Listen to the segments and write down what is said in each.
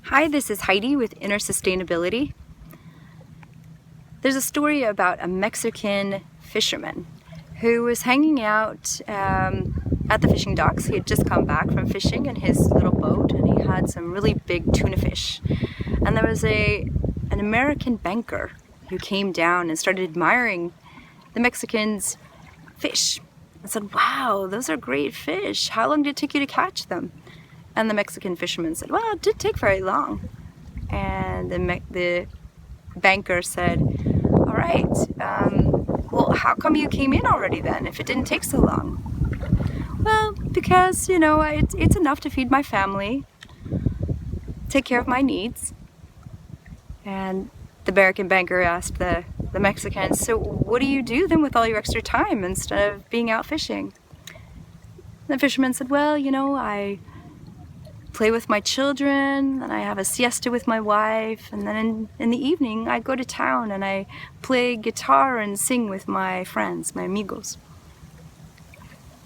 Hi, this is Heidi with Inner Sustainability. There's a story about a Mexican fisherman who was hanging out at the fishing docks. He had just come back from fishing in his little boat and he had some really big tuna fish. And there was an American banker who came down and started admiring the Mexican's fish and said, "Wow, those are great fish. How long did it take you to catch them?" And the Mexican fisherman said, "Well, it didn't take very long." And the banker said, "All right, well, how come you came in already then, if it didn't take so long?" "Well, because, it's enough to feed my family, take care of my needs." And the American banker asked the Mexican, "So what do you do then with all your extra time instead of being out fishing?" The fisherman said, "Well, I play with my children, and I have a siesta with my wife, and then in the evening I go to town and I play guitar and sing with my friends, my amigos."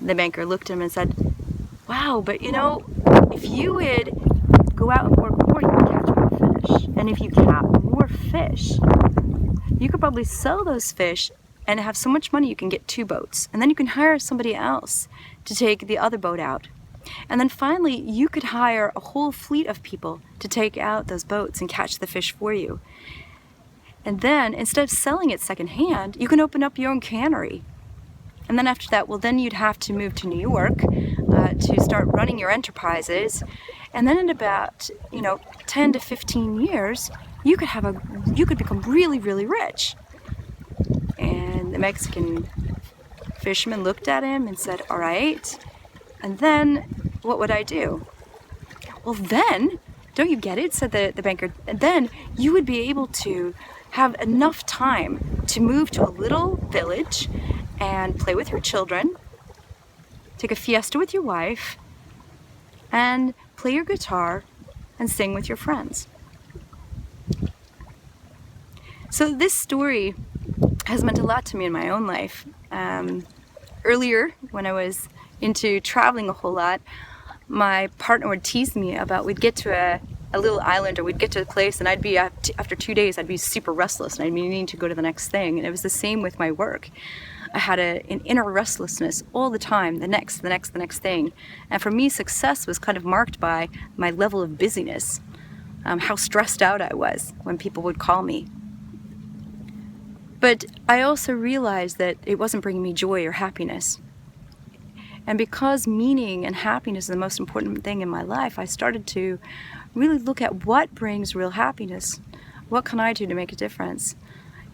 The banker looked at him and said, "Wow, but if you would go out and work more, you would catch more fish. And if you catch more fish, you could probably sell those fish and have so much money you can get 2 boats. And then you can hire somebody else to take the other boat out. And then finally, you could hire a whole fleet of people to take out those boats and catch the fish for you. And then, instead of selling it secondhand, you can open up your own cannery. And then after that, then you'd have to move to New York to start running your enterprises. And then in about, 10 to 15 years, you could become really, really rich." And the Mexican fisherman looked at him and said, "All right. And then, what would I do?" "Well, then, don't you get it?" said the banker. "Then you would be able to have enough time to move to a little village and play with your children, take a fiesta with your wife, and play your guitar and sing with your friends." So this story has meant a lot to me in my own life. Earlier, when I was into traveling a whole lot, my partner would tease me about we'd get to a little island or we'd get to a place and I'd be, after 2 days, I'd be super restless and I'd be needing to go to the next thing. And it was the same with my work. I had an inner restlessness all the time, the next thing. And for me, success was kind of marked by my level of busyness, how stressed out I was when people would call me. But I also realized that it wasn't bringing me joy or happiness. And because meaning and happiness is the most important thing in my life, I started to really look at what brings real happiness. What can I do to make a difference?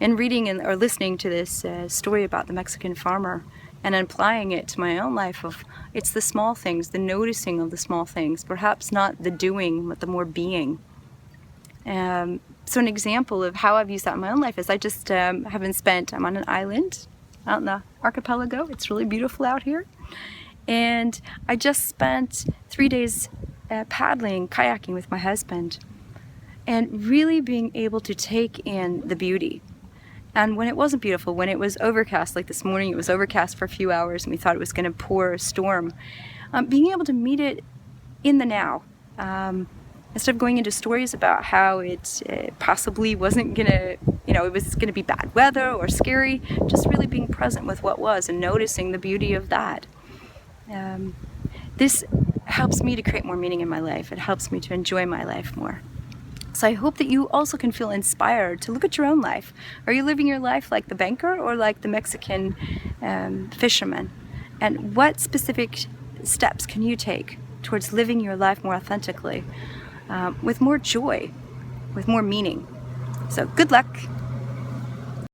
And reading or listening to this story about the Mexican farmer and applying it to my own life it's the small things, the noticing of the small things, perhaps not the doing, but the more being. So an example of how I've used that in my own life is I just I'm on an island out in the archipelago. It's really beautiful out here. And I just spent 3 days paddling, kayaking with my husband, and really being able to take in the beauty. And when it wasn't beautiful, when it was overcast, like this morning, it was overcast for a few hours and we thought it was going to pour a storm, being able to meet it in the now. Instead of going into stories about how it possibly wasn't going to, it was going to be bad weather or scary, just really being present with what was and noticing the beauty of that. This helps me to create more meaning in my life. It helps me to enjoy my life more. So I hope that you also can feel inspired to look at your own life. Are you living your life like the banker or like the Mexican fisherman? And what specific steps can you take towards living your life more authentically, with more joy, with more meaning? So good luck.